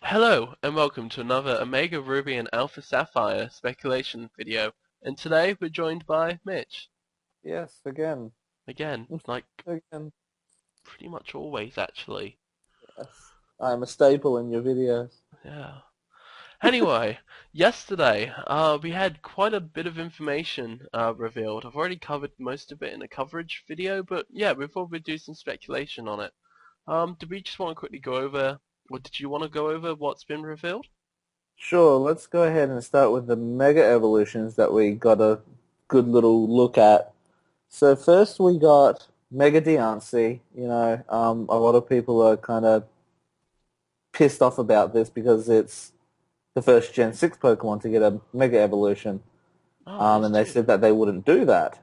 Hello, and welcome to another Omega Ruby and Alpha Sapphire speculation video. And today we're joined by Mitch. Yes, again. Again, like Again. pretty much always actually. Yes. I'm a staple in your videos. Yeah. Anyway, yesterday we had quite a bit of information revealed. I've already covered most of it in a coverage video, but yeah, before we do some speculation on it, do we just want to quickly go over, or did you want to go over what's been revealed? Sure, let's go ahead and start with the mega evolutions that we got a good little look at. So first we got Mega Diancie. A lot of people are kind of pissed off about this because it's the first Gen 6 Pokemon to get a Mega Evolution. Oh, it is And they too. said that they wouldn't do that.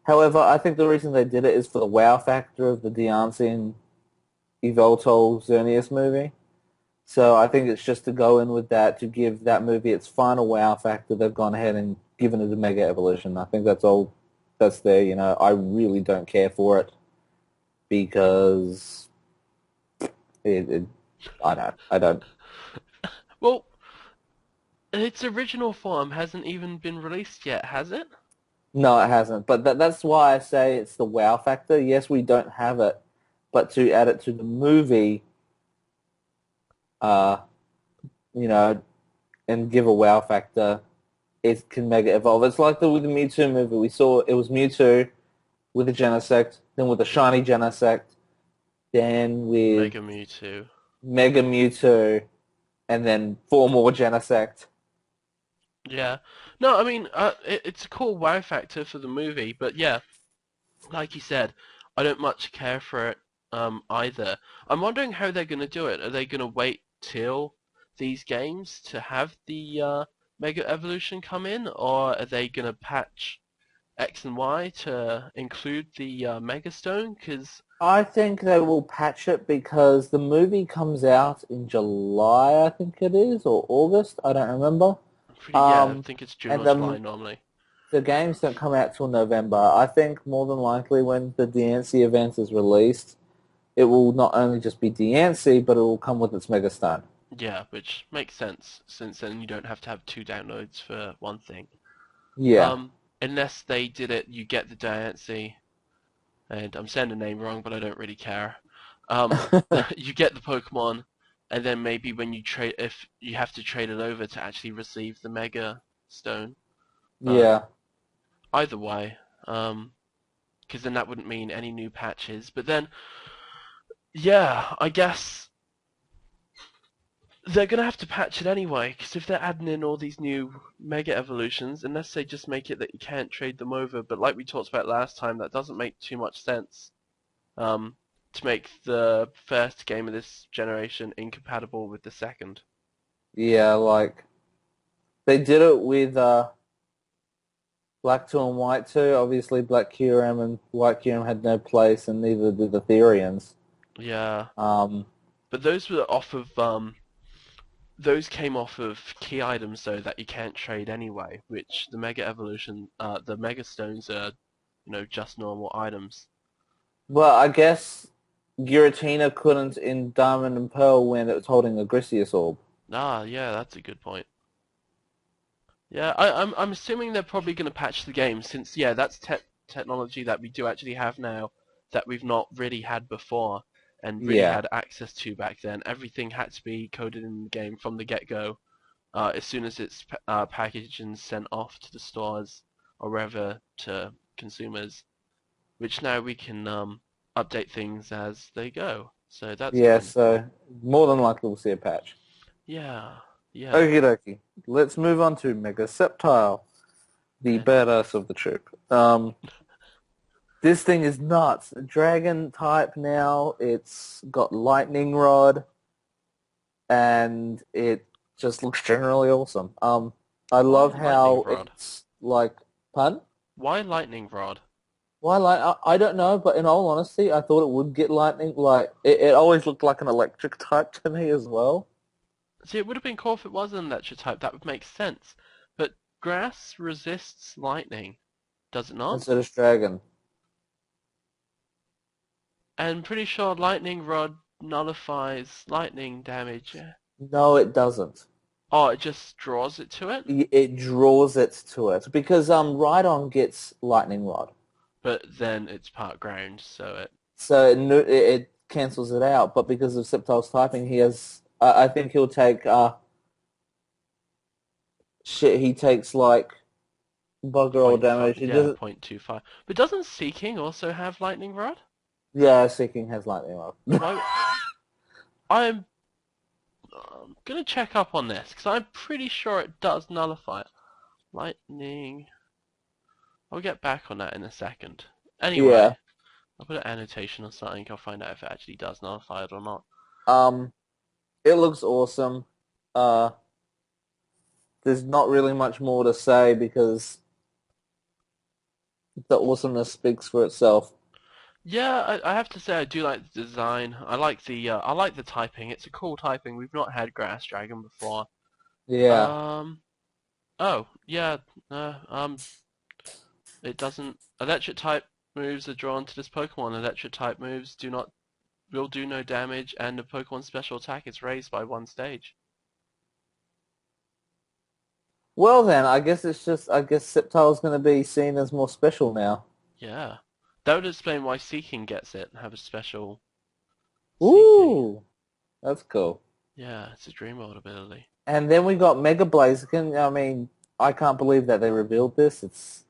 However, I think the reason they did it is for the wow factor of the Diancie and Evoltol Xerneas movie. So I think it's just to go in with that to give that movie its final wow factor. They've gone ahead and given it a mega evolution. I think that's all that's there. I really don't care for it because it I don't. Well, its original form hasn't even been released yet, has it? No, it hasn't. But that's why I say it's the wow factor. Yes, we don't have it, but to add it to the movie, uh, you know, and give a wow factor, it can mega evolve. It's like with the Mewtwo movie. We saw it was Mewtwo with a Genesect, then with a shiny Genesect, then with Mega Mewtwo. Mega Mewtwo, and then four more Genesect. Yeah. No, I mean, it's a cool wow factor for the movie, but yeah, like you said, I don't much care for it either. I'm wondering how they're going to do it. Are they going to wait till these games to have the Mega Evolution come in, or are they going to patch X and Y to include the Mega Stone? Because I think they will patch it because the movie comes out in July, I think it is, or August. I don't remember. yeah, I Um, think it's June and or July normally. the games don't come out till November. I think more than likely when the Diancie event is released, it will not only just be Diancie, but it will come with its Mega Stone. Yeah, which makes sense, since then you don't have to have two downloads for one thing. Yeah. Unless they did it, you get the Diancie, and I'm saying the name wrong, but I don't really care. Um, you get the Pokemon, and then maybe when you trade, if you have to trade it over to actually receive the Mega Stone. But Yeah. either way, because then that wouldn't mean any new patches. But then, yeah, I guess they're gonna have to patch it anyway, because if they're adding in all these new Mega Evolutions, unless they just make it that you can't trade them over, but like we talked about last time, that doesn't make too much sense. Um, to make the first game of this generation incompatible with the second. Yeah, like they did it with Black 2 and White 2. Obviously, Black Kyurem and White Kyurem had no place, and neither did the Therians. Yeah, Um, but those were off of those came off of key items though that you can't trade anyway, which the Mega Evolution, the Mega Stones are, just normal items. well, I guess Giratina couldn't in Diamond and Pearl when it was holding a Grisius Orb. Ah, yeah, that's a good point. Yeah, I'm assuming they're probably going to patch the game since yeah, that's technology that we do actually have now that we've not really had before and really Yeah, had access to back then. Everything had to be coded in the game from the get-go. As soon as it's packaged and sent off to the stores or wherever to consumers, which now we can update things as they go. So that's yeah, kind of so cool. more than likely we'll see a patch. Yeah, yeah. Okie dokie. Let's move on to Mega Sceptile, the And badass of the troop. This thing is nuts. Dragon type now. It's got lightning rod, and it just looks generally awesome. I why love lightning how rod? it's like pun. Why lightning rod? Why like I don't know, but in all honesty, I thought it would get lightning. Like it always looked like an electric type to me as well. See, it would have been cool if it was an electric type. That would make sense. But grass resists lightning, does it not? Instead of dragon. And I'm pretty sure lightning rod nullifies lightning damage. Yeah. No, it doesn't. Oh, it just draws it to it? It draws it to it because Rhydon gets lightning rod, But then it's part ground, so it... so it cancels it out. But because of Sceptile's typing, he has. I think he'll take shit. He takes like bugger all Point five, damage. He yeah, doesn't. 0.25. But doesn't Seeking also have lightning rod? Yeah, Seeking has lightning rod. Why? I'm gonna check up on this because I'm pretty sure it does nullify it. Lightning. I'll get back on that in a second. Yeah. Anyway, I'll put an annotation or something. I'll find out if it actually does nullify it or not. Um, it looks awesome. Uh, there's not really much more to say because the awesomeness speaks for itself. Yeah, I have to say I do like the design. I like the typing. It's a cool typing. We've not had Grass Dragon before. Yeah. Um. Oh, yeah. It doesn't. Electric type moves are drawn to this Pokemon. Electric type moves will do no damage, and the Pokemon special attack is raised by one stage. Well then, I guess Sceptile's going to be seen as more special now. Yeah, that would explain why Seeking gets it and have a special Seeking. Ooh, that's cool. Yeah, it's a Dream World ability. And then we got Mega Blaziken. I mean, I can't believe that they revealed this. It's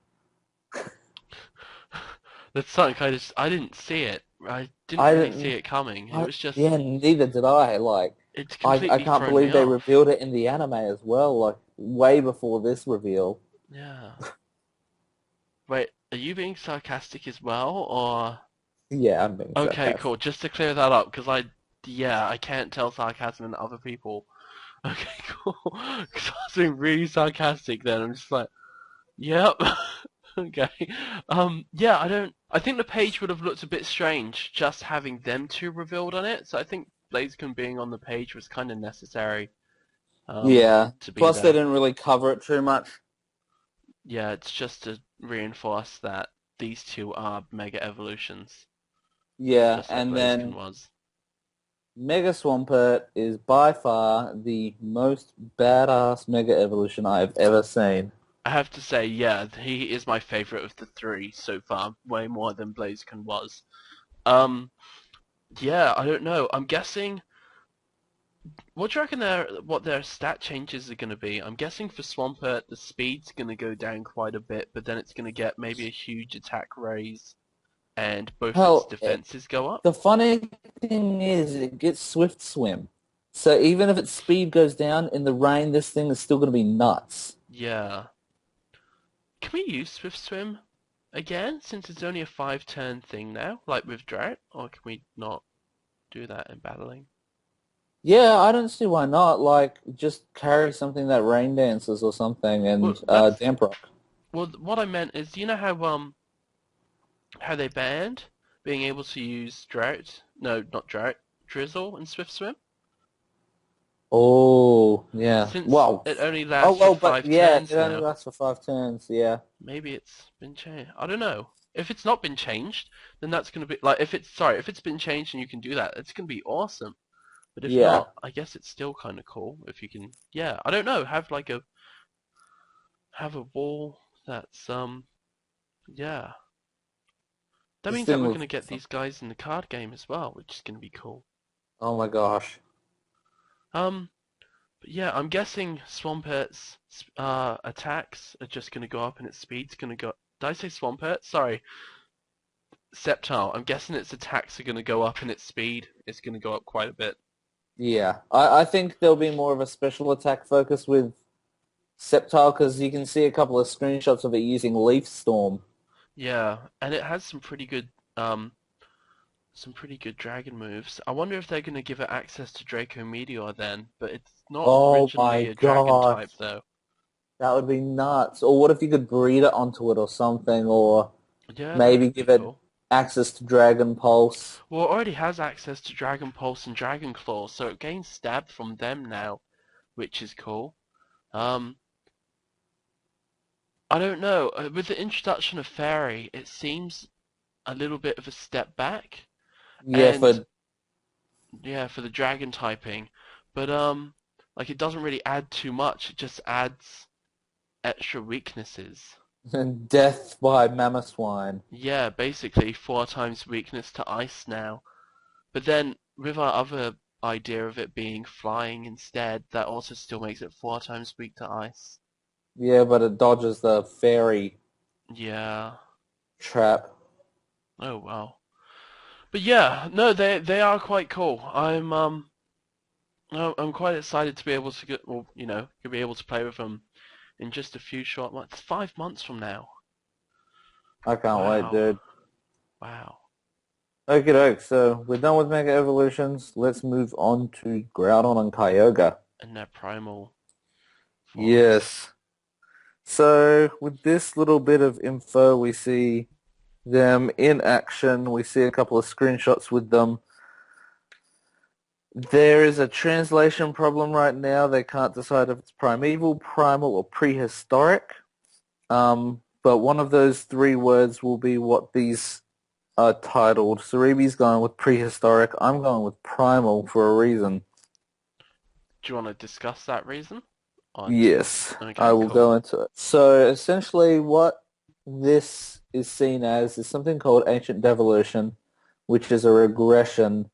That's something I didn't see it. I didn't I really see didn't. it coming. It was Yeah, just neither did I. Like, it's I completely can't thrown me believe they off. revealed it in the anime as well. Like, way before this reveal. Yeah. Wait, are you being sarcastic as well, or? Yeah, I'm being Okay, sarcastic. cool. Just to clear that up, because yeah, I can't tell sarcasm in other people. Okay, cool. Because I was being really sarcastic then. I'm just like, yep. Okay. Yeah, I think the page would have looked a bit strange just having them two revealed on it. So I think Blaziken being on the page was kind of necessary. Yeah. To be Plus, they there. didn't really cover it too much. Yeah, it's just to reinforce that these two are mega evolutions, Yeah, just like and Blaziken then was. Mega Swampert is by far the most badass Mega Evolution I've ever seen. I have to say, yeah, he is my favorite of the three so far, way more than Blaziken was. Um, yeah, I don't know. I'm guessing. What do you reckon what their stat changes are going to be? I'm guessing for Swampert, the speed's going to go down quite a bit, but then it's going to get maybe a huge attack raise, and both its Hell, defenses go up. the funny thing is it gets Swift Swim. So even if its speed goes down in the rain, this thing is still going to be nuts. Yeah. Can we use Swift Swim again, since it's only a 5-turn thing now, like with Drought? Or can we not do that in battling? Yeah, I don't see why not. Like, just carry something that rain dances or something Well, and that's Damp Rock. well. What I meant is, you know how they banned being able to use Drought? No, not Drought. Drizzle and Swift Swim, Oh, yeah. since Wow. it only Oh, lasts for well, but five yeah, it turns only now. lasts for 5 turns. Yeah. Maybe it's been changed. I don't know. If it's not been changed, then that's gonna be like if it's been changed and you can do that, it's gonna be awesome. But if Yeah. not, I guess it's still kind of cool if you can. Yeah, I don't know. Have a wall that's yeah. That This means that thing we're looks gonna get awesome. these guys in the card game as well, which is gonna be cool. Oh my gosh. Um, but yeah, I'm guessing Swampert's attacks are just gonna go up and its speed's gonna go. Did I say Swampert? Sorry, Sceptile. I'm guessing its attacks are gonna go up and its speed is gonna go up quite a bit. Yeah. I think there'll be more of a special attack focus with Sceptile because you can see a couple of screenshots of it using Leaf Storm. Yeah, and it has um some pretty good dragon moves. I wonder if they're gonna give it access to Draco Meteor then, but it's not Oh my originally a dragon gosh. type though. That would be nuts. Or what if you could breed it onto it or something, or Yeah, that maybe could be give it cool. access to Dragon Pulse? Well, it already has access to Dragon Pulse and Dragon Claw, so it gains stab from them now, which is cool. Um, I don't know. With the introduction of Fairy, it seems a little bit of a step back, Yeah, and for yeah, for the dragon typing. But Like, it doesn't really add too much. It just adds extra weaknesses. And death by mammoth swine. Yeah, basically 4 times weakness to ice now. But then with our other idea of it being flying instead, that also still makes it 4 times weak to ice. Yeah, but it dodges the fairy Yeah. trap. Oh well. But yeah, no, they are quite cool. I'm quite excited to be able to get, well, to be able to play with them in just a few short months. 5 months from now. I can't wait, Wow. dude. Wow. Okie doke, so we're done with Mega Evolutions. Let's move on to Groudon and Kyogre. And their primal forms. Yes. So with this little bit of info, we see them in action. We see a couple of screenshots with them. There is a translation problem right now. They can't decide if it's primeval, primal, or prehistoric. But one of those three words will be what these are titled. Cerebi's going with prehistoric. I'm going with primal for a reason. Do you want to discuss that reason? Or Yes, I okay, will cool. go into it. So essentially what this is seen as is something called ancient devolution, which is a regression.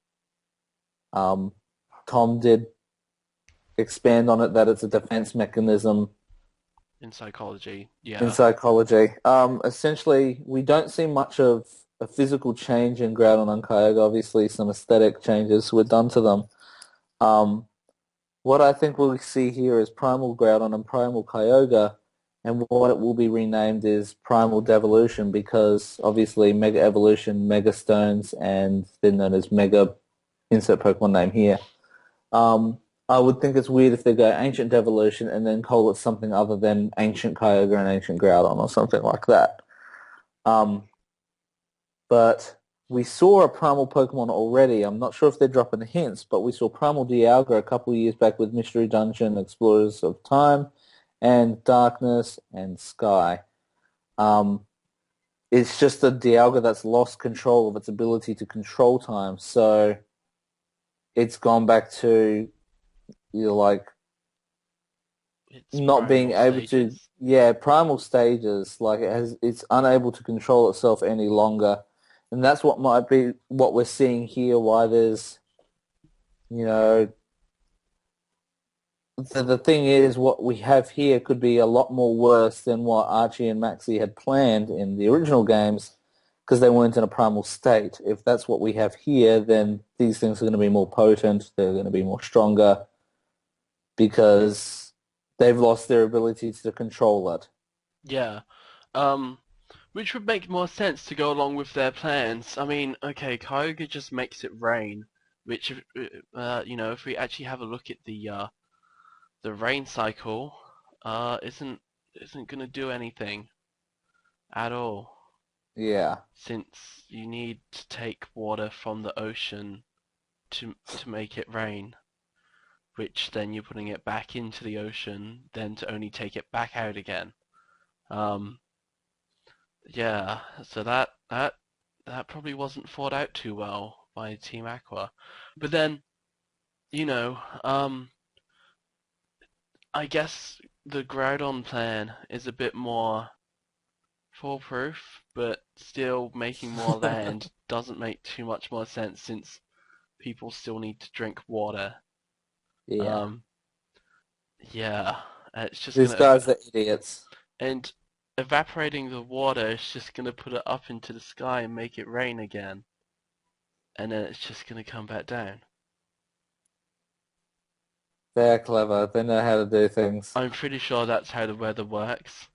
Um, Tom did expand on it that it's a defense mechanism In psychology, in yeah. psychology. Essentially, we don't see much of a physical change in Groudon and Kyogre. Obviously, some aesthetic changes were done to them. Um, what I think we'll see here is Primal Groudon and Primal Kyogre, and what it will be renamed is Primal Devolution because obviously Mega Evolution, Mega Stones, and they're known as Mega insert Pokemon name here. Um, I would think it's weird if they go Ancient Devolution and then call it something other than Ancient Kyogre and Ancient Groudon or something like that. Um, but we saw a Primal Pokemon already. I'm not sure if they're dropping hints, but we saw Primal Dialga a couple of years back with Mystery Dungeon, Explorers of Time, and Darkness and Sky. Um, it's just a Dialga that's lost control of its ability to control time, so it's gone back to like It's not being primal able to, stages. yeah, primal stages, like it's unable to control itself any longer. And that's what might be what we're seeing here, why there's, you know, the thing is what we have here could be a lot more worse than what Archie and Maxie had planned in the original games because they weren't in a primal state. If that's what we have here, then these things are going to be more potent, they're going to be more stronger because they've lost their ability to control it. Yeah. Um, which would make more sense to go along with their plans. I mean, okay, Kyogre just makes it rain, which, if we actually have a look at the rain cycle, isn't gonna do anything at all, Yeah. since you need to take water from the ocean to make it rain, which then you're putting it back into the ocean, then to only take it back out again. Um, yeah, so that probably wasn't thought out too well by Team Aqua. But then, you know, um, I guess the Groudon plan is a bit more foolproof, but still making more land doesn't make too much more sense since people still need to drink water. Yeah. Um, yeah, it's just These gonna guys are idiots. and evaporating the water is just gonna put it up into the sky and make it rain again, and then it's just gonna come back down. They're clever. They know how to do things. I'm pretty sure that's how the weather works.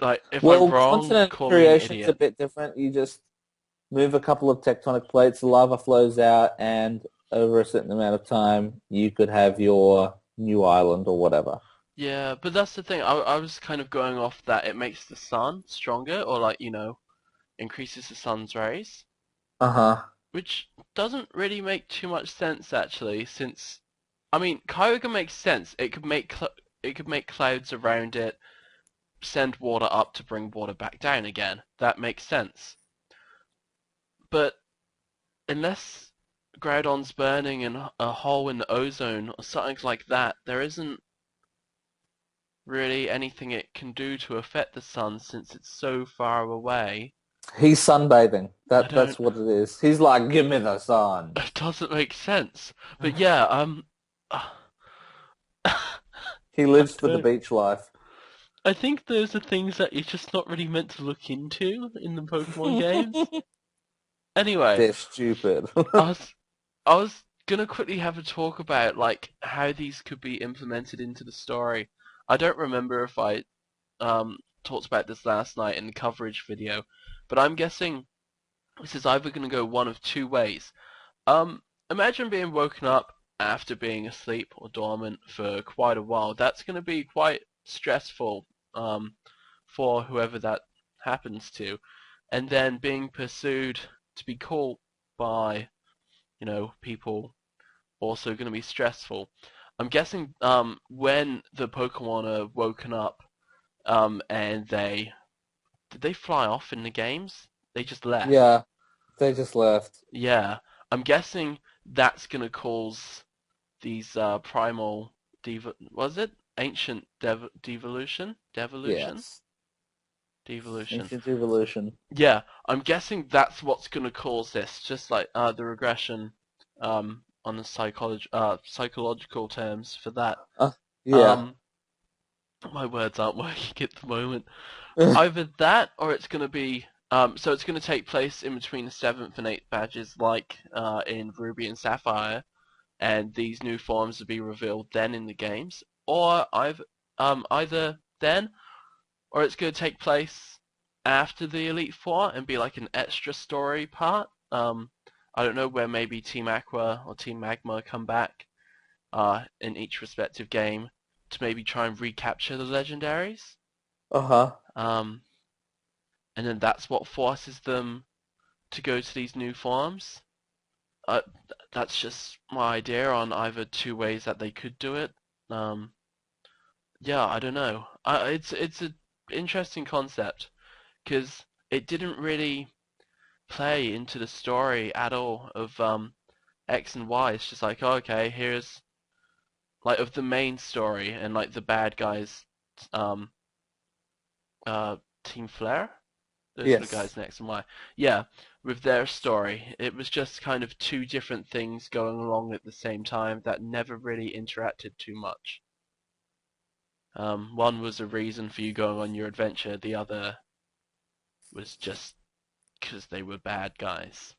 Like if I'm Well, wrong, continent call me an creation's a idiot. bit different. You just move a couple of tectonic plates, lava flows out, and over a certain amount of time, you could have your new island or whatever. Yeah, but that's the thing. I was kind of going off that it makes the sun stronger, or like, increases the sun's rays, Uh-huh. which doesn't really make too much sense actually, since I mean, Kyogre makes sense. It could make clouds around it, send water up to bring water back down again. That makes sense. But unless Groudon's burning in a hole in the ozone or something like that, there isn't really anything it can do to affect the sun since it's so far away. He's sunbathing. I That's don't. what it is. He's like, give me the sun. It doesn't make sense. But yeah, He I lives for the don't. beach life. I think those are things that you're just not really meant to look into in the Pokemon games. Anyway, They're stupid. I was I was gonna quickly have a talk about like how these could be implemented into the story. I don't remember if I talked about this last night in the coverage video, but I'm guessing this is either gonna go one of two ways. Imagine being woken up after being asleep or dormant for quite a while. That's gonna be quite stressful for whoever that happens to, and then being pursued to be caught by people also going to be stressful. I'm guessing when the Pokemon are woken up and did they fly off in the games? They just left. Yeah, they just left. Yeah, I'm guessing that's going to cause these primal was it ancient devolution Yes. devolution. Ancient evolution. Yeah, I'm guessing that's what's going to cause this, just like the regression on the psychological terms for that. Yeah. Um, my words aren't working at the moment. Either that, or it's going to be so it's going to take place in between the 7th and 8th badges, like in Ruby and Sapphire, and these new forms will be revealed then in the games, or either then, or it's going to take place after the Elite Four and be like an extra story part. I don't know, where maybe Team Aqua or Team Magma come back in each respective game to maybe try and recapture the legendaries. Uh-huh. Um, and then that's what forces them to go to these new forms. Uh, that's just my idea on either two ways that they could do it. Yeah, I don't know. It's an interesting concept because it didn't really play into the story at all of X and Y. It's just like, oh, okay, here's like of the main story and like the bad guys, um, Team Flare. Those are the Yes. guys in X and Y. Yeah, with their story, it was just kind of two different things going along at the same time that never really interacted too much. One was a reason for you going on your adventure. The other was just because they were bad guys.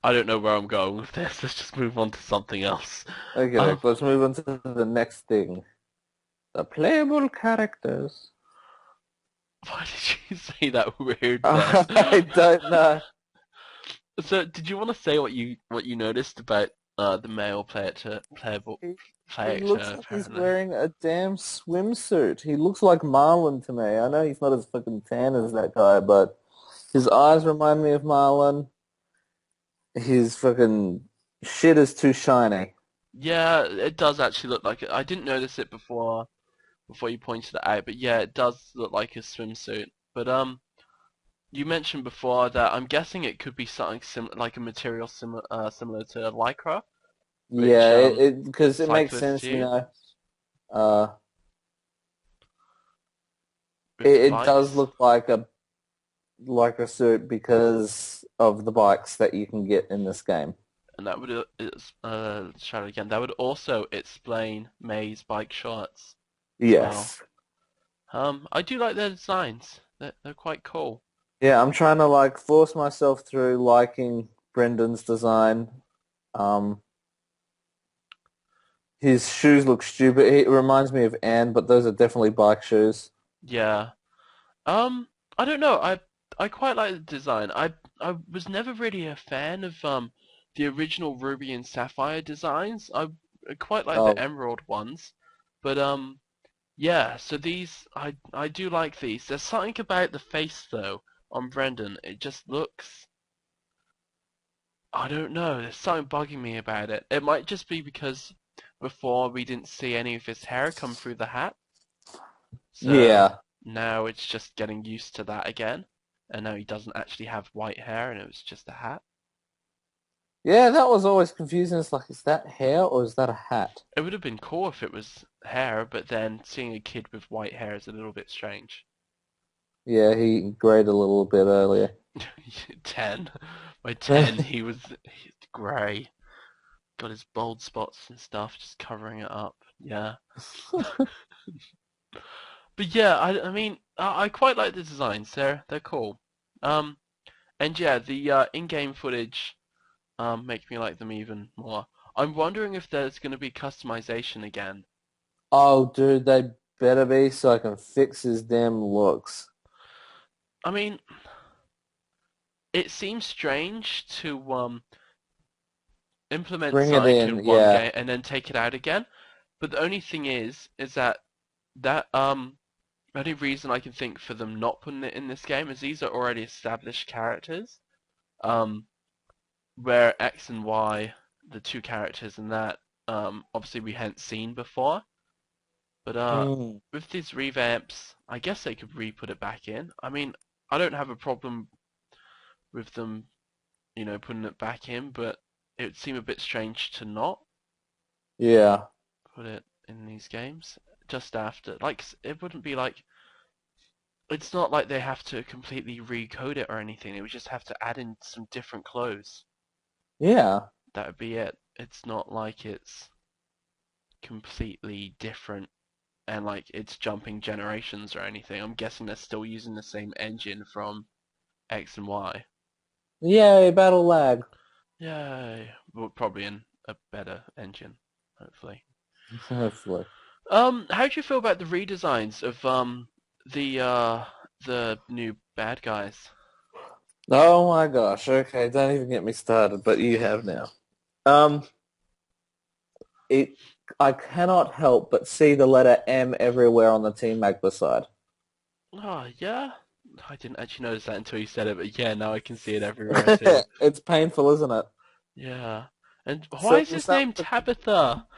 I don't know where I'm going with this. Let's just move on to something else. Okay, Um, let's move on to the next thing. The playable characters. why did you say that weird then? I don't know. So, did you want to say what you noticed about the male playable He, he looks character? like he's Apparently, wearing a damn swimsuit. He looks like Marlin to me. I know he's not as fucking tan as that guy, but his eyes remind me of Marlin. His fucking shit is too shiny. yeah, it does actually look like it. I didn't notice it before you pointed it out, but yeah, it does look like a swimsuit. But you mentioned before that I'm guessing it could be something similar, like a material similar to lycra, which Yeah, it because it makes cyclists sense, you use know. Uh, with the it does bikes. look like a suit because of the bikes that you can get in this game. And that would try it again. That would also explain May's bike shorts as well. Yes. I do like their designs. They're quite cool. Yeah, I'm trying to like force myself through liking Brendan's design. Um, his shoes look stupid. It reminds me of Anne, but those are definitely bike shoes. Yeah. Um, I don't know. I quite like the design. I was never really a fan of the original Ruby and Sapphire designs. I quite like the Oh, Emerald ones, but yeah. So these I do like these. There's something about the face though on Brendan. It just looks. I don't know. There's something bugging me about it. It might just be because before we didn't see any of his hair come through the hat, so yeah. now it's just getting used to that again. And now he doesn't actually have white hair, and it was just a hat. Yeah, that was always confusing. It's like, is that hair or is that a hat? It would have been cool if it was hair, but then seeing a kid with white hair is a little bit strange. Yeah, he grayed a little bit earlier. 10. By 10, he's grey. Got his bald spots and stuff, just covering it up. Yeah. But yeah, I mean, I quite like the designs. They're cool. Um, and yeah, the in-game footage makes me like them even more. I'm wondering if there's going to be customization again. Oh, dude, they better be so I can fix his damn looks. I mean, it seems strange to implement Bring it something in, in one yeah. game and then take it out again. But the only thing is that that only reason I can think for them not putting it in this game is these are already established characters. Um, where X and Y, the two characters in that, obviously we hadn't seen before. But Mm. with these revamps, I guess they could re-put it back in. I mean, I don't have a problem with them, putting it back in, but it would seem a bit strange to not Yeah. put it in these games just after. Like, it wouldn't be like it's not like they have to completely recode it or anything. They would just have to add in some different clothes. Yeah. That would be it. It's not like it's completely different and like it's jumping generations or anything. I'm guessing they're still using the same engine from X and Y. Yay, battle lag. Yay. Well, probably in a better engine, hopefully. Hopefully. How do you feel about the redesigns of the uh the new bad guys? Oh my gosh. Okay, don't even get me started, but you have now. Um, it I cannot help but see the letter M everywhere on the Team Magma side. Oh yeah, I didn't actually notice that until you said it, but yeah, now I can see it everywhere too. It's painful, isn't it? Yeah, and why So is we'll his start name with Tabitha?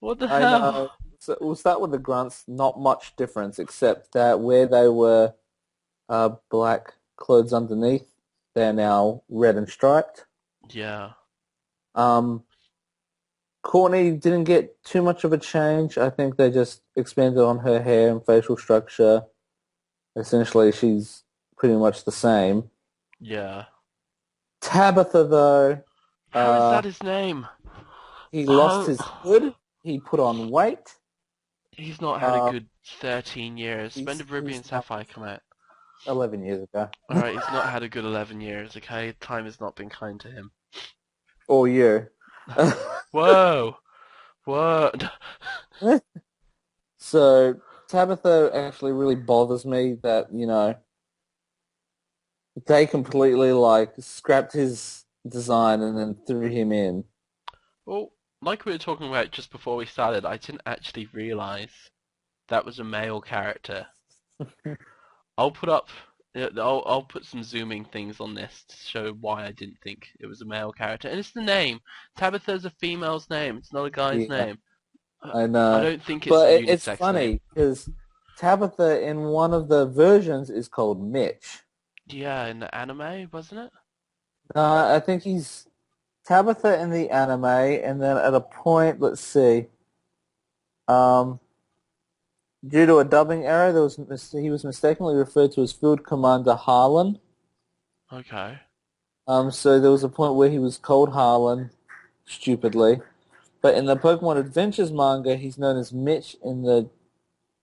What the I hell? know. So we'll start with the grunts. Not much difference, except that where they were black clothes underneath, they're now red and striped. Yeah, Um, Courtney didn't get too much of a change. I think they just expanded on her hair and facial structure. Essentially, she's pretty much the same. yeah. Tabitha, though, How is uh, that his name? he lost Oh, his hood. He put on weight. he's not had a Uh, good 13 years. When did Ruby he's and not Sapphire come out? 11 years ago. Alright, he's not had a good 11 years, okay? Time has not been kind to him. Or you. Whoa! Whoa! So Tabitha actually really bothers me that, they completely like scrapped his design and then threw him in. Well, like we were talking about just before we started, I didn't actually realize that was a male character. I'll put up, I'll put some zooming things on this to show why I didn't think it was a male character. And it's the name. Tabitha's a female's name. It's not a guy's Yeah, name. Uh, I I know. don't think it's a But it's unisex name. funny because Tabitha in one of the versions is called Mitch. Yeah, in the anime, wasn't it? I think he's Tabitha in the anime, and then at a point, let's see, um, due to a dubbing error, he was mistakenly referred to as Field Commander Harlan. Okay. So there was a point where he was called Harlan, stupidly. But in the Pokemon Adventures manga, he's known as Mitch in the...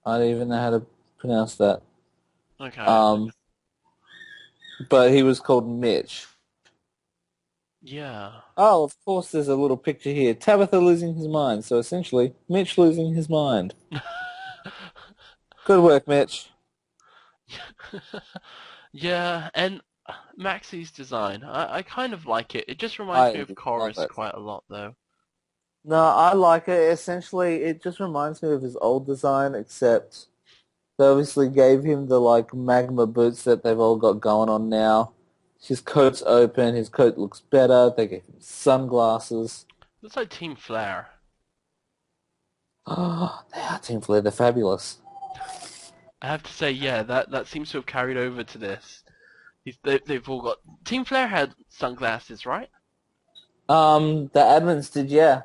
I don't even know how to pronounce that. Okay. Um, but he was called Mitch. Yeah. Oh, of course there's a little picture here. Tabitha losing his mind. So essentially, Mitch losing his mind. Good work, Mitch. Yeah, and Maxie's design, I kind of like it. It just reminds me I of love Chorus it. quite a lot, though. No, I like it. Essentially, it just reminds me of his old design, except they obviously gave him the like magma boots that they've all got going on now. His coat's open. His coat looks better. They gave him sunglasses. Looks like Team Flare. Oh, they are Team Flare. They're fabulous. I have to say, yeah, that seems to have carried over to this. They've all got... Team Flare had sunglasses, right? The admins did, yeah.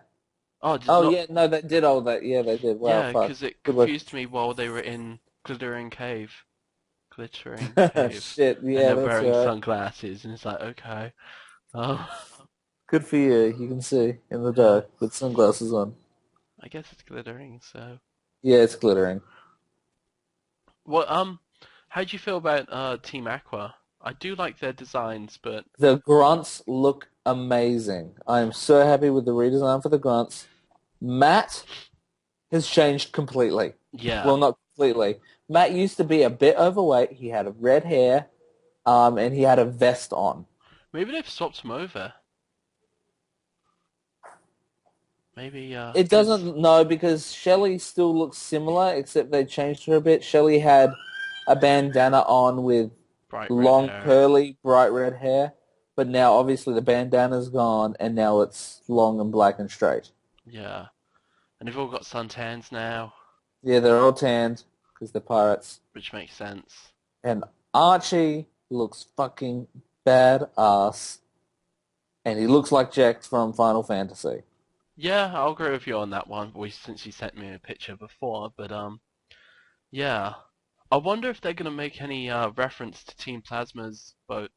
Oh, did Oh not. yeah, no, they did all that. Yeah, they did. Wow, Yeah, fuck. because it Good work. confused me while they were in glittering cave, Shit, and yeah, they're that's wearing right. sunglasses, and it's like, okay, oh, Good for you. You can see in the yeah, dark with sunglasses on. I guess it's glittering. So, Yeah, it's glittering. what how do you feel about Team Aqua? I do like their designs, but The grunts look amazing. I am so happy with the redesign for the grunts. Matt has changed completely. yeah, Well, not completely. Matt used to be a bit overweight. He had red hair, and he had a vest on. maybe they've swapped him over. Maybe It because doesn't know because Shelley still looks similar, except they changed her a bit. Shelley had a bandana on with bright red long, hair. curly, bright red hair, but now obviously the bandana's gone, and now it's long and black and straight. Yeah, and they've all got suntans now, Yeah, they're all tanned because they're pirates. which makes sense. And Archie looks fucking badass, and he looks like Jack from Final Fantasy. Yeah, I'll agree with you on that one. Since you sent me a picture before, but yeah. I wonder if they're gonna make any reference to Team Plasma's boat.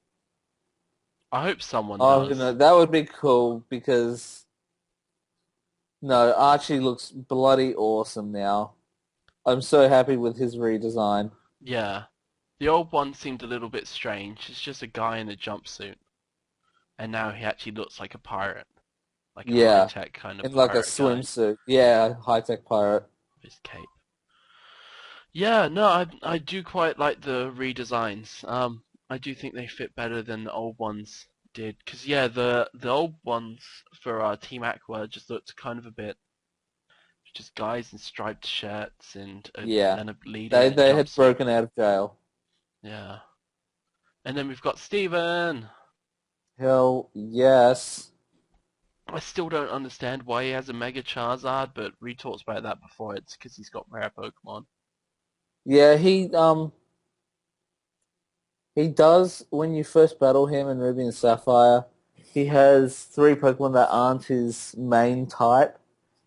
I hope someone Oh, you know, does. that would be cool because no, Archie looks bloody awesome now. I'm so happy with his redesign. Yeah. The old one seemed a little bit strange. It's just a guy in a jumpsuit. And now he actually looks like a pirate. Like a Yeah, high-tech kind of in like a pirate guy swimsuit. Yeah, high-tech pirate. with his cape. Yeah, no, I do quite like the redesigns. I do think they fit better than the old ones did. Cause yeah, the old ones for Team Aqua just looked kind of a bit just guys in striped shirts Yeah, and a leader in a they had jumpsuit. broken out of jail. Yeah. And then we've got Steven. Hell yes. I still don't understand why he has a Mega Charizard, but we talked about that before. It's because he's got rare Pokemon. Yeah, he does when you first battle him in Ruby and Sapphire. He has three Pokemon that aren't his main type,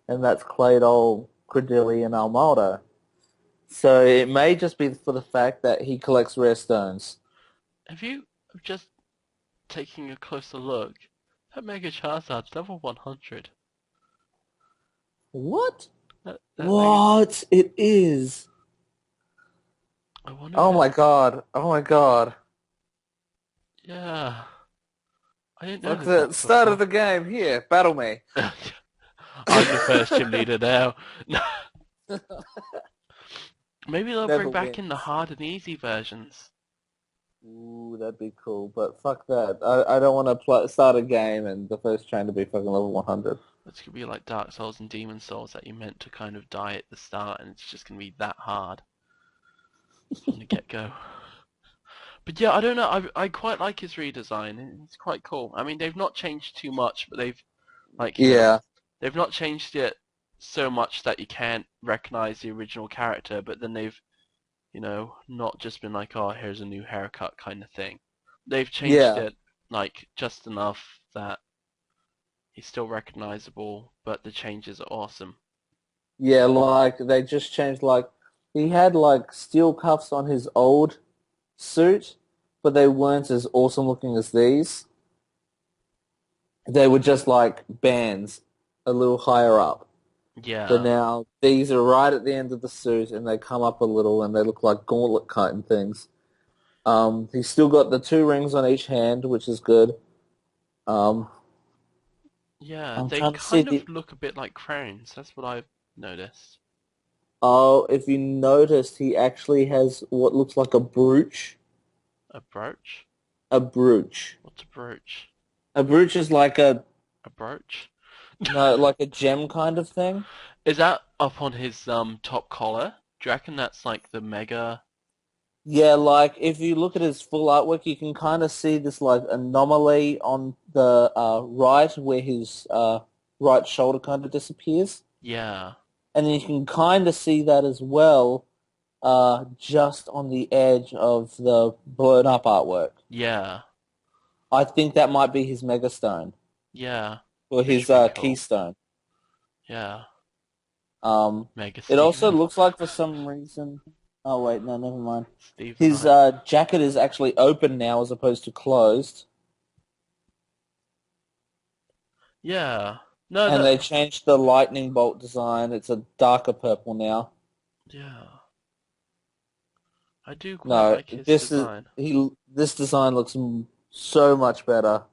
and that's Claydol, Credilli, and Almaldo. So it may just be for the fact that he collects rare stones. Have you just taking a closer look? That Mega Charizard's level 100. What? That Mega. What? It is. I wonder if Oh my it's. god. Oh my god. Yeah. I didn't Fuck notice the that start of before. the game. Here, battle me. I'm the first gym leader now. Maybe they'll bring Never back in the wins. hard and easy versions. Ooh, that'd be cool, but fuck that. I don't want to start a game and the first train to be fucking level 100. It's gonna be like Dark Souls and Demon Souls that you meant to kind of die at the start, and it's just gonna be that hard from the get go. But yeah, I don't know. I quite like his redesign. It's quite cool. I mean, they've not changed too much, but they've like Yeah. they've not changed it so much that you can't recognize the original character. But then they've not just been like, oh, here's a new haircut kind of thing. They've changed Yeah. it like just enough that he's still recognizable, but the changes are awesome. Yeah, like they just changed like he had like steel cuffs on his old suit, but they weren't as awesome looking as these. They were just like bands a little higher up. But Yeah, now these are right at the end of the suit and they come up a little and they look like gauntlet kind things. He's still got the two rings on each hand, which is good. Um, yeah, I'm they trying to see kind of the. look a bit like crowns. That's what I've noticed. Oh, if you noticed, he actually has what looks like a brooch. A brooch? A brooch. What's a brooch? A brooch is like a A brooch? no, like a gem kind of thing. Is that up on his top collar? Do you reckon that's like the mega? Yeah, like if you look at his full artwork, you can kind of see this like anomaly on the right where his right shoulder kind of disappears, Yeah, and then you can kind of see that as well, just on the edge of the blown up artwork. yeah, I think that might be his Megastone. yeah. for which his would be cool. keystone. Yeah, Um, Mega it also Steven. looks like for some reason. Oh wait, no, never mind. Steven His Knight. jacket is actually open now as opposed to closed, Yeah. No, and that. they changed the lightning bolt design. It's a darker purple now. Yeah. I do quite No, like his this is design. he. This design looks so much better.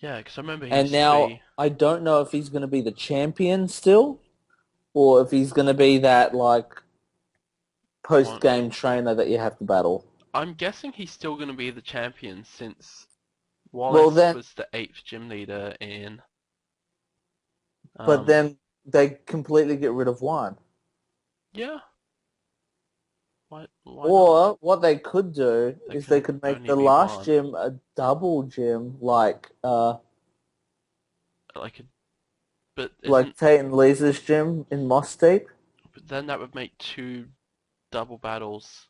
Yeah, because I remember he And used to now be. I don't know if he's going to be the champion still, or if he's going to be that like One. post-game trainer that you have to battle. I'm guessing he's still going to be the champion since Well, Wallace then, was the 8th gym leader in. but Um. then they completely get rid of one. Yeah. Why not? Or what they could do There is they can could make only the be last one. gym a double gym, Like, but like isn't? Tate and Lisa's gym in Moss Deep. But then that would make two double battles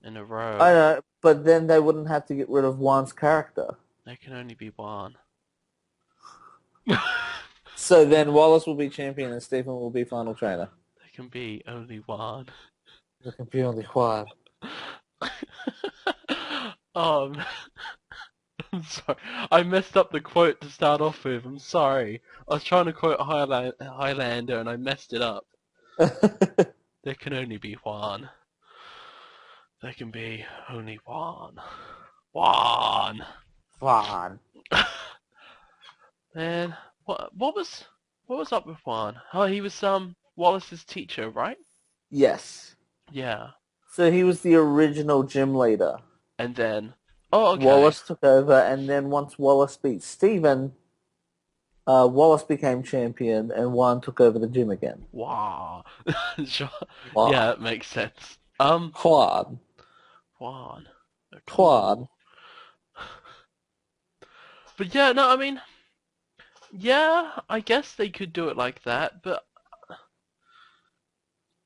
in a I row. know, but then they wouldn't have to get rid of one's character. There can only be one. So then Wallace will be champion and Stephen will be final trainer. There can be only one. The computer quiet. um, I'm sorry. I messed up the quote to start off with. I'm sorry. I was trying to quote Highlander and I messed it up. There can only be one. There can be only one. One. Fun. Man, what was up with Juan? Oh, he was Wallace's teacher, right? Yes. Yeah. So he was the original gym leader. And then, oh, okay. Wallace took over, and then once Wallace beat Stephen, Wallace became champion, and Juan took over the gym again. Wow. Sure. Yeah, Juan. it makes sense. Juan. Juan. Juan. Cool. But yeah, no, I mean, yeah, I guess they could do it like that, but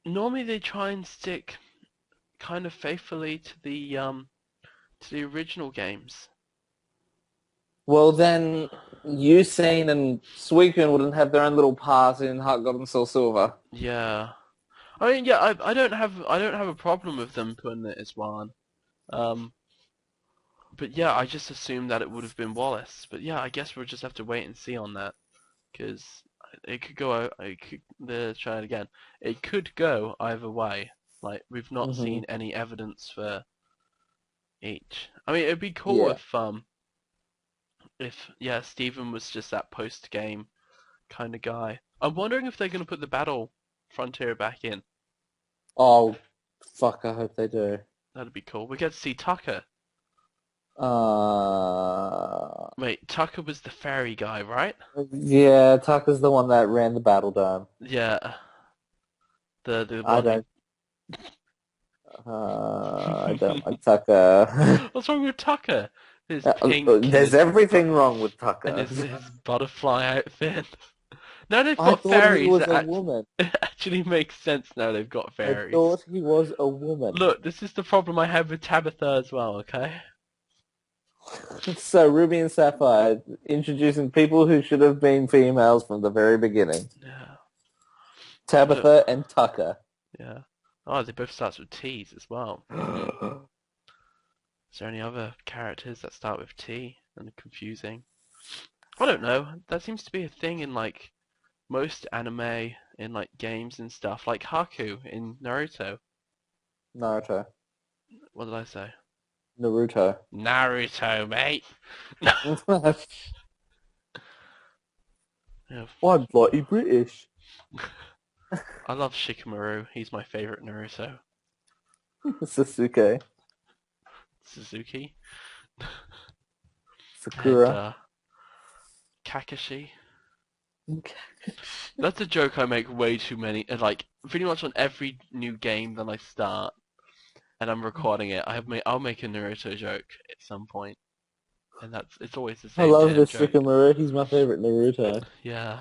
normally they try and stick kind of faithfully to the original games. Well, then Usain and Suicune wouldn't have their own little party in Heart Gold and Soul Silver. Yeah. I mean, yeah, I don't have a problem with them putting it as Juan. Um, but yeah, I just assumed that it would have been Wallace. But yeah, I guess we'll just have to wait and see on that, because it could go. It could, let's try it again. It could go either way. Like we've not Hmm. seen any evidence for each. I mean, it'd be cool Yeah. if yeah, Steven was just that post game kind of guy. I'm wondering if they're gonna put the battle frontier back in. Oh, fuck, I hope they do. That'd be cool. We get to see Tucker. Uh, Wait, Tucker was the fairy guy, right? yeah, Tucker's the one that ran the Battle Dome. Yeah, the I one don't, I don't like Tucker. What's wrong with Tucker? His pink and There's everything wrong with and Tucker. his butterfly outfit. Now they've I got thought he fairies. was a woman. It actually makes sense now they've got I fairies. thought he was a woman. Look, this is the problem I have with Tabitha as well, okay? So Ruby and Sapphire introducing people who should have been females from the very beginning. Yeah. Tabitha and Tucker. Yeah. Oh, they both start with T's as well. Is there any other characters that start with T and are confusing? I don't know. That seems to be a thing in like most anime, in like games and stuff, like Haku in Naruto. Naruto. What did I say? Naruto. Naruto, mate. Yeah, I'm bloody British. I love Shikamaru. He's my favorite Naruto. Sasuke. Suzuki and Sakura. Kakashi. That's a joke I make way too many. Like pretty much on every new game that I start, and I'm recording it. I'll make a Naruto joke at some point, and it's always the I same love damn this joke. Shikamaru. He's my favorite Naruto. Yeah,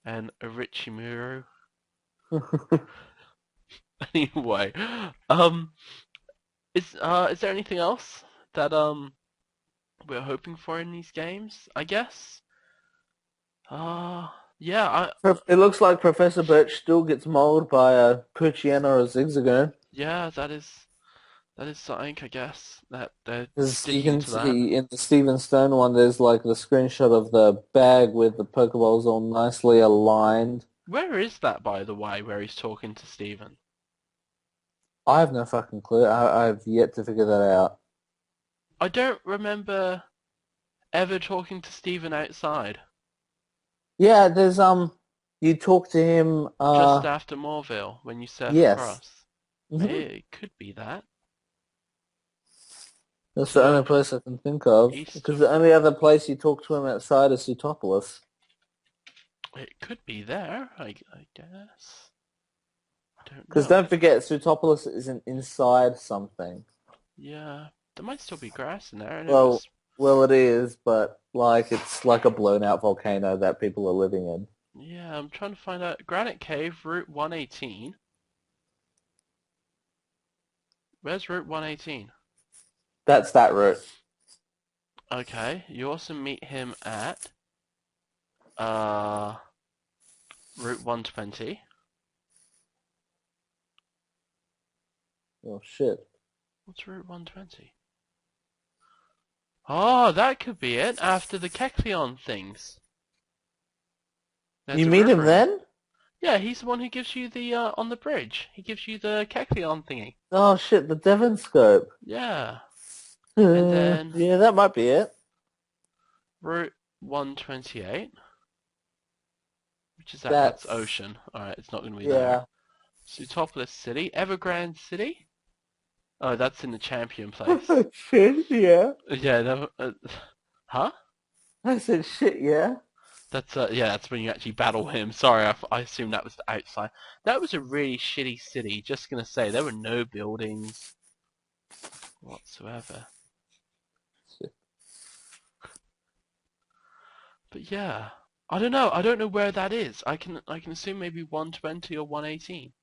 and Orochimaru. Anyway, is there anything else that we're hoping for in these games? I guess Yeah, It looks like Professor Birch still gets mauled by a Perchian or a Zigzagoon. yeah, that is something, I guess, that they're Because you sticking can to that. see in the Steven Stone one, there's like the screenshot of the bag with the Pokeballs all nicely aligned. Where is that, by the way, where he's talking to Stephen? I have no fucking clue. I've yet to figure that out. I don't remember ever talking to Stephen outside. Yeah, you talk to him, Just after Morville, when you surf yes. across. Hmm. It could be that. That's the only Toward place I can think of. east Because of... the only other place you talk to him outside is Sutopolis. It could be there, I guess. I don't Because know. don't forget, Sutopolis isn't inside something. Yeah, there might still be grass in there, and it Well, was... well, it is, but like it's like a blown out volcano that people are living in. Yeah, I'm trying to find out. Granite Cave, Route 118. Where's Route 118? That's that route. Okay, you also meet him at uh Route 120. Oh shit! What's Route 120? Oh, that could be it. After the Kecleon things. There's You a meet him river in. then? Yeah, he's the one who gives you the on the bridge. He gives you the Kecleon thingy. Oh shit! The Devon scope. Yeah. And then Yeah, that might be it. Route 128, which is that? That's That's ocean. Alright, it's not going to be there. yeah. Sutopolis City, Evergrande City. Oh, that's in the champion place. Shit, yeah. Yeah, huh? I said shit, yeah. Yeah, that's when you actually battle him. Sorry, I assumed that was the outside. That was a really shitty city. Just gonna say there were no buildings whatsoever. Shit. But yeah, I don't know. I don't know where that is. I can assume maybe 120 or 118.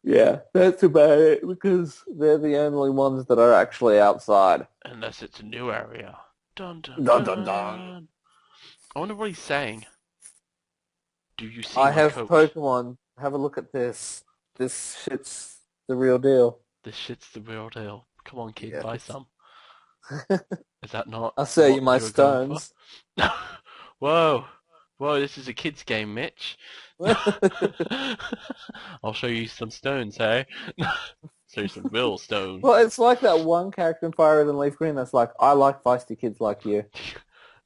Yeah, that's about it because they're the only ones that are actually outside. Unless it's a new area. Dun dun Dun dun dun. dun. I wonder what he's saying. Do you see I my have coat? Pokemon. Have a look at this. This shit's the real deal. This shit's the real deal. Come on, kid, Yeah. buy some. Is that not I'll sell you what my you were going for? stones. Whoa. Whoa, this is a kid's game, Mitch. I'll show you some stones, hey? Show you some real Well, stones. it's like that one character in Fire Red and Leaf Green that's like, I like feisty kids like you.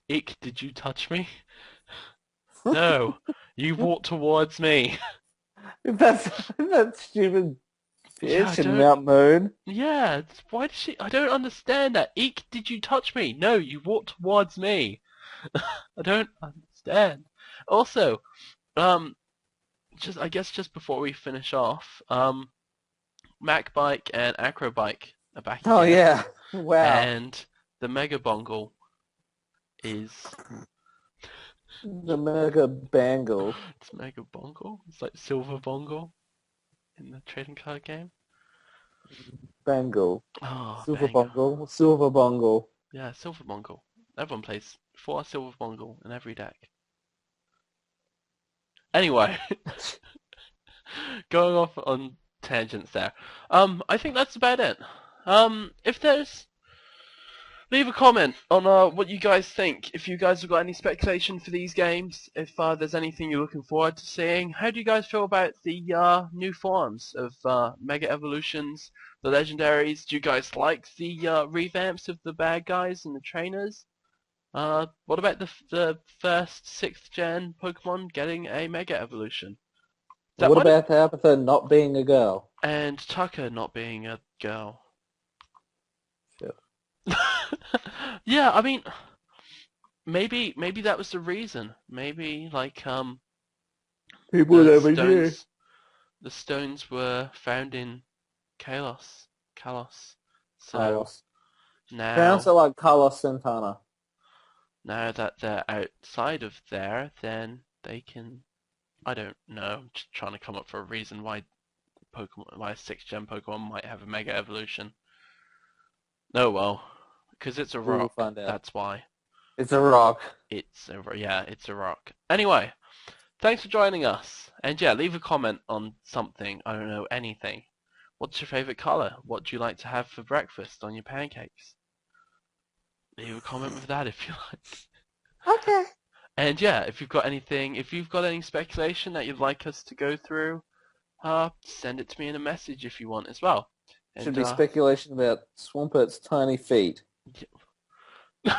Ick, did you touch me? No. You walked towards me. That's that stupid Yeah, I bitch in don't... Mount Moon. Yeah, why did she... I don't understand that. Eek, did you touch me? No, you walked towards me. I don't understand. Also, um, I guess just before we finish off, Mac Bike and Acro Bike are back Oh again, yeah. Wow. and the Mega Bongle is... The Mega Bangle. It's Mega Bongle? It's like Silver Bongle in the trading card game. Bangle. Oh, Silver bang. Bongle. Silver Bongle. Yeah, Silver Bongle. Everyone plays 4 Silver Bongle in every deck. Anyway, going off on tangents there. I think that's about it. If there's... Leave a comment on what you guys think. If you guys have got any speculation for these games, if there's anything you're looking forward to seeing, how do you guys feel about the new forms of Mega Evolutions, the Legendaries? Do you guys like the revamps of the bad guys and the trainers? What about the first 6th gen Pokemon getting a Mega Evolution? That What might have... about Tabitha not being a girl? And Tucker not being a girl. Shit. Yeah, I mean, maybe that was the reason. Maybe People the never knew. stones the stones were found in Kalos. So Carlos. Pronounce it now like Carlos Santana. now that they're outside of there, then they can... I don't know. I'm just trying to come up for a reason why a 6th gen Pokemon might have a Mega Evolution. Oh well, because it's a We will rock. find out. That's why. It's a rock. It's a rock. Anyway, thanks for joining us. And yeah, leave a comment on something. I don't know, anything. What's your favorite color? What do you like to have for breakfast on your pancakes? Leave a comment with that if you like. Okay. And yeah, if you've got any speculation that you'd like us to go through, send it to me in a message if you want as well. Should And be speculation about Swampert's tiny feet. why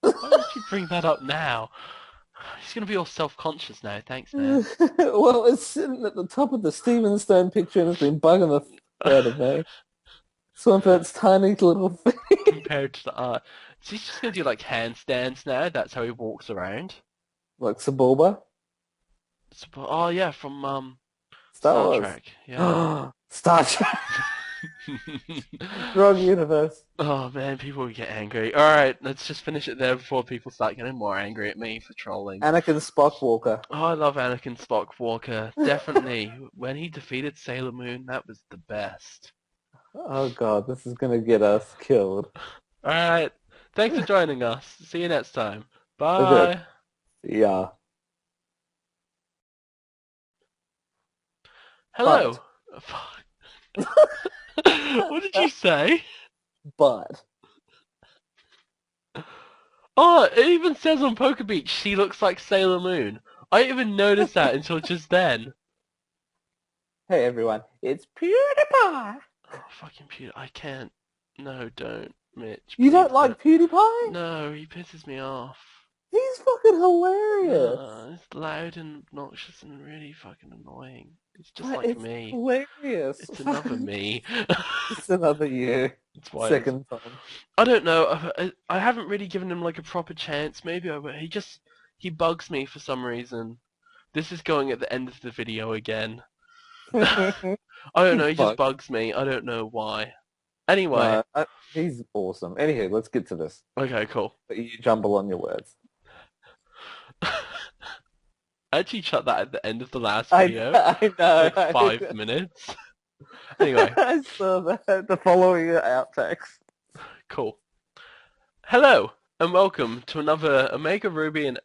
would you bring that up now? He's gonna be all self-conscious now. Thanks, man. Well, it's sitting at the top of the Steven Stone picture and it's been bugging the out of me. Swampert's tiny little feet. Compared to the art, so he's just gonna do like handstands now. That's how he walks around. Like Sebulba. Oh yeah, from Star Star Wars. Trek. Yeah. Star Trek. Wrong universe. Oh man, people will get angry. Alright, let's just finish it there before people start getting more angry at me for trolling. Anakin Spock Walker. Oh, I love Anakin Spock Walker. Definitely. When he defeated Sailor Moon, that was the best. Oh god, this is gonna get us killed. Alright, thanks for joining us. See you next time. Okay. Bye. Yeah. Hello. What did you say? But. Oh, it even says on Poker Beach she looks like Sailor Moon. I didn't even notice that until just then. Hey everyone, it's PewterPie! Oh, fucking Pewter. I can't. No, don't, Mitch. You don't please like PewDiePie? No, he pisses me off. He's fucking hilarious! It's loud and obnoxious and really fucking annoying. It's just But like it's me. hilarious. It's another me. It's another you. That's why Second time. I don't know. I haven't really given him like a proper chance. Maybe he bugs me for some reason. This is going at the end of the video again. I don't know. He just bugs me. I don't know why. Anyway. He's awesome. Anywho, let's get to this. Okay, cool. You jumble on your words. I actually shut that at the end of the last video. I know. Like 5 minutes. Anyway. I saw that. The following outtakes. Cool. Hello, and welcome to another Omega Ruby and...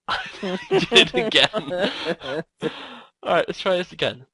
I did it again. Alright, let's try this again.